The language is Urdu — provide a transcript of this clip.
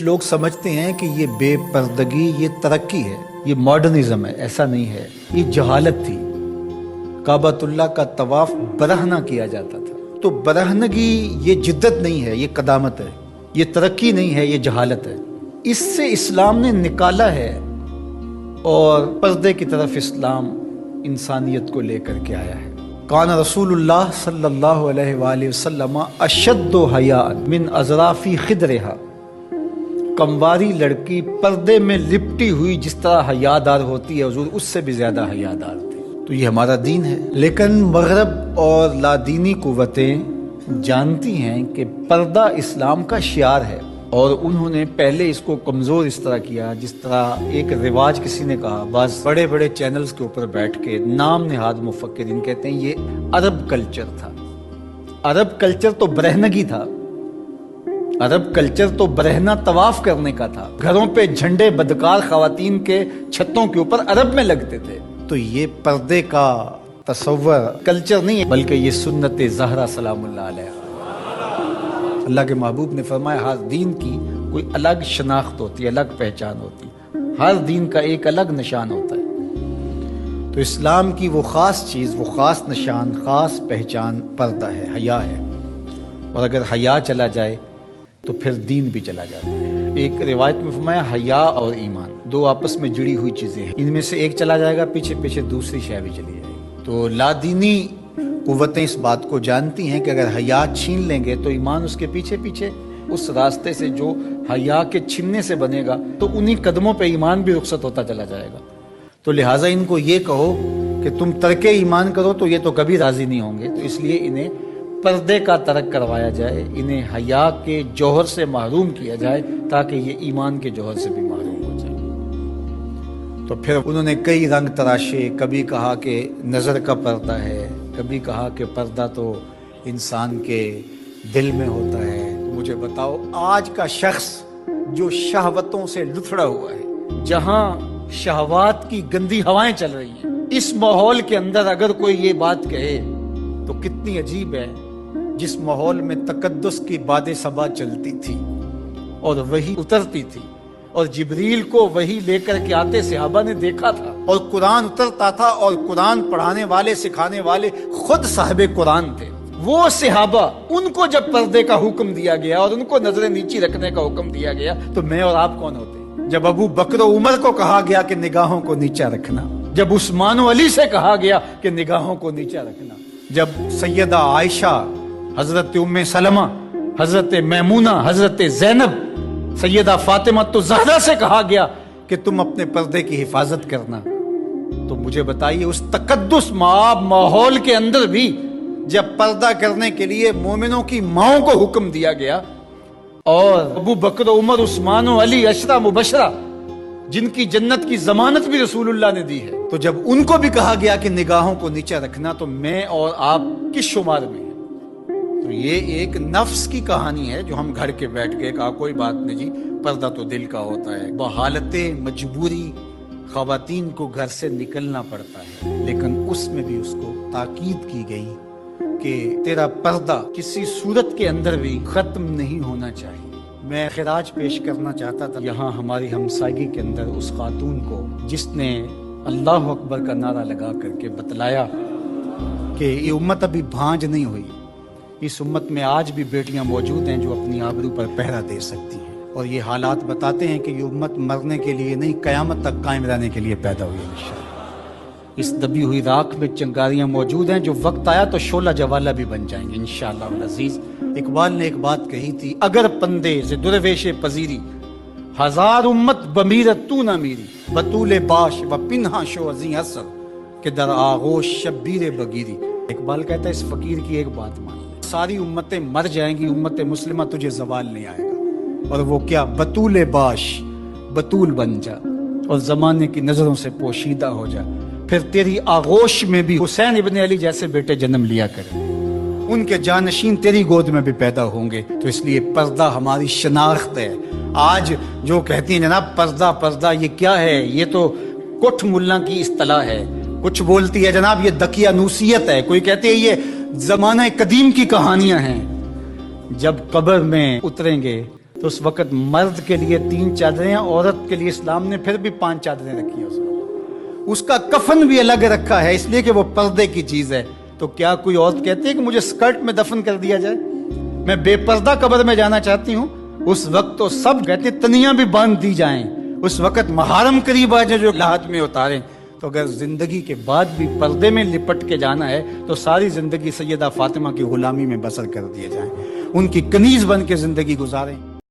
کچھ لوگ سمجھتے ہیں کہ یہ بے پردگی یہ ترقی ہے، یہ ماڈرنزم ہے. ایسا نہیں ہے، یہ جہالت تھی. کعبۃ اللہ کا طواف برہنہ کیا جاتا تھا. تو برہنگی یہ جدت نہیں ہے، یہ قدامت ہے. یہ ترقی نہیں ہے، یہ جہالت ہے. اس سے اسلام نے نکالا ہے اور پردے کی طرف اسلام انسانیت کو لے کر کے آیا ہے. کان رسول اللہ صلی اللہ علیہ وآلہ وسلم اشد حیاء من اظراف خدرہا. کمواری لڑکی پردے میں لپٹی ہوئی جس طرح حیادار ہوتی ہے، حضور اس سے بھی زیادہ حیادار تھی. تو یہ ہمارا دین ہے. لیکن مغرب اور لادینی قوتیں جانتی ہیں کہ پردہ اسلام کا شعار ہے، اور انہوں نے پہلے اس کو کمزور اس طرح کیا جس طرح ایک رواج کسی نے کہا. بعض بڑے بڑے چینلز کے اوپر بیٹھ کے نام نہاد مفکرین کہتے ہیں یہ عرب کلچر تھا. عرب کلچر تو برہنگی تھا. عرب کلچر تو برہنہ طواف کرنے کا تھا. گھروں پہ جھنڈے بدکار خواتین کے چھتوں کے اوپر عرب میں لگتے تھے. تو یہ پردے کا تصور کلچر نہیں ہے، بلکہ یہ سنت زہرا سلام اللہ علیہ. اللہ کے محبوب نے فرمایا ہر دین کی کوئی الگ شناخت ہوتی ہے، الگ پہچان ہوتی ہے. ہر دین کا ایک الگ نشان ہوتا ہے. تو اسلام کی وہ خاص چیز، وہ خاص نشان، خاص پہچان پردہ ہے، حیا ہے. اور اگر حیا چلا جائے تو پھر دین بھی چلا جاتا ہے. ایک روایت میں فرمایا حیا اور ایمان دو آپس میں جڑی ہوئی چیزیں ہیں، ان میں سے ایک چلا جائے گا پیچھے پیچھے دوسری شے بھی چلی جائے گی. تو لادینی قوتیں اس بات کو جانتی ہیں کہ اگر حیا چھین لیں گے تو ایمان اس کے پیچھے پیچھے اس راستے سے جو حیا کے چھننے سے بنے گا تو انہی قدموں پہ ایمان بھی رخصت ہوتا چلا جائے گا. تو لہٰذا ان کو یہ کہو کہ تم ترک ایمان کرو تو یہ تو کبھی راضی نہیں ہوں گے. تو اس لیے انہیں پردے کا ترک کروایا جائے، انہیں حیا کے جوہر سے محروم کیا جائے تاکہ یہ ایمان کے جوہر سے بھی محروم ہو جائے. تو پھر انہوں نے کئی رنگ تراشے. کبھی کہا کہ نظر کا پردہ ہے، کبھی کہا کہ پردہ تو انسان کے دل میں ہوتا ہے. تو مجھے بتاؤ آج کا شخص جو شہوتوں سے لتھڑا ہوا ہے، جہاں شہوات کی گندی ہوائیں چل رہی ہیں، اس ماحول کے اندر اگر کوئی یہ بات کہے تو کتنی عجیب ہے. جس ماحول میں تقدس کی باد صبا چلتی تھی اور وہی اترتی تھی، اور جبریل کو وہی لے کر کے آتے صحابہ نے دیکھا تھا، اور قرآن اترتا تھا، اور قرآن پڑھانے والے سکھانے والے خود صاحب قرآن تھے. وہ صحابہ، ان کو جب پردے کا حکم دیا گیا اور ان کو نظریں نیچی رکھنے کا حکم دیا گیا تو میں اور آپ کون ہوتے؟ جب ابو بکر و عمر کو کہا گیا کہ نگاہوں کو نیچا رکھنا، جب عثمان و علی سے کہا گیا کہ نگاہوں کو نیچا رکھنا، جب سیدہ عائشہ، حضرت ام سلمہ، حضرت میمونہ، حضرت زینب، سیدہ فاطمہ تو زہرا سے کہا گیا کہ تم اپنے پردے کی حفاظت کرنا، تو مجھے بتائیے اس تقدس ماحول کے اندر بھی جب پردہ کرنے کے لیے مومنوں کی ماؤں کو حکم دیا گیا، اور ابو بکر و عمر، عثمان و علی، عشرہ مبشرہ جن کی جنت کی ضمانت بھی رسول اللہ نے دی ہے، تو جب ان کو بھی کہا گیا کہ نگاہوں کو نیچا رکھنا تو میں اور آپ کس شمار میں ہیں؟ تو یہ ایک نفس کی کہانی ہے جو ہم گھڑ کے بیٹھ کے کہا کوئی بات نہیں جی، پردہ تو دل کا ہوتا ہے. بحالت مجبوری خواتین کو گھر سے نکلنا پڑتا ہے، لیکن اس میں بھی اس کو تاکید کی گئی کہ تیرا پردہ کسی صورت کے اندر بھی ختم نہیں ہونا چاہیے. میں خراج پیش کرنا چاہتا تھا یہاں ہماری ہمسائیگی کے اندر اس خاتون کو جس نے اللہ اکبر کا نعرہ لگا کر کے بتلایا کہ یہ امت ابھی بھانج نہیں ہوئی. اس امت میں آج بھی بیٹیاں موجود ہیں جو اپنی آبرو پر پہرا دے سکتی ہیں، اور یہ حالات بتاتے ہیں کہ یہ امت مرنے کے لیے نہیں، قیامت تک قائم رہنے کے لیے پیدا ہوئی ہے. انشاءاللہ اس دبی ہوئی راکھ میں چنگاریاں موجود ہیں جو وقت آیا تو شعلہ جوالہ بھی بن جائیں گے انشاءاللہ العزیز. اقبال نے ایک بات کہی تھی، اگر پندے سے درویش پذیری ہزار امت بمیرت تو نہ میری، بطول باش و پنہا شو ازیں اثر کہ در آغوش شبیر بگیری. اقبال کہتا ہے اس فقیر کی ایک بات مان لے، ساری امتیں مر جائیں گی، امت مسلمہ تجھے زوال نہیں آئے گا. اور وہ کیا؟ بطول باش، بطول بن جا اور زمانے کی نظروں سے پوشیدہ ہو جا، پھر تیری آغوش میں بھی حسین ابن علی جیسے بیٹے جنم لیا کریں، ان کے جانشین تیری گود میں بھی پیدا ہوں گے. تو اس لیے پردہ ہماری شناخت ہے. آج جو کہتی ہیں جناب پردہ پردہ، یہ کیا ہے؟ یہ تو کٹھ ملا کی اصطلاح ہے. کچھ بولتی ہے جناب یہ دقیانوسیت ہے، کوئی کہتے ہیں یہ زمانہ قدیم کی کہانیاں ہیں. جب قبر میں اتریں گے تو اس وقت مرد کے لیے 3 چادریں، عورت کے لیے اسلام نے پھر بھی 5 چادریں رکھی ہیں. اس کا کفن بھی الگ رکھا ہے، اس لیے کہ وہ پردے کی چیز ہے. تو کیا کوئی عورت کہتی ہے کہ مجھے اسکرٹ میں دفن کر دیا جائے، میں بے پردہ قبر میں جانا چاہتی ہوں؟ اس وقت تو سب کہتے ہیں تنیاں بھی باندھ دی جائیں، اس وقت محارم قریب آ جائے جو لحاظ میں اتاریں. تو اگر زندگی کے بعد بھی پردے میں لپٹ کے جانا ہے تو ساری زندگی سیدہ فاطمہ کی غلامی میں بسر کر دیے جائیں، ان کی کنیز بن کے زندگی گزاریں.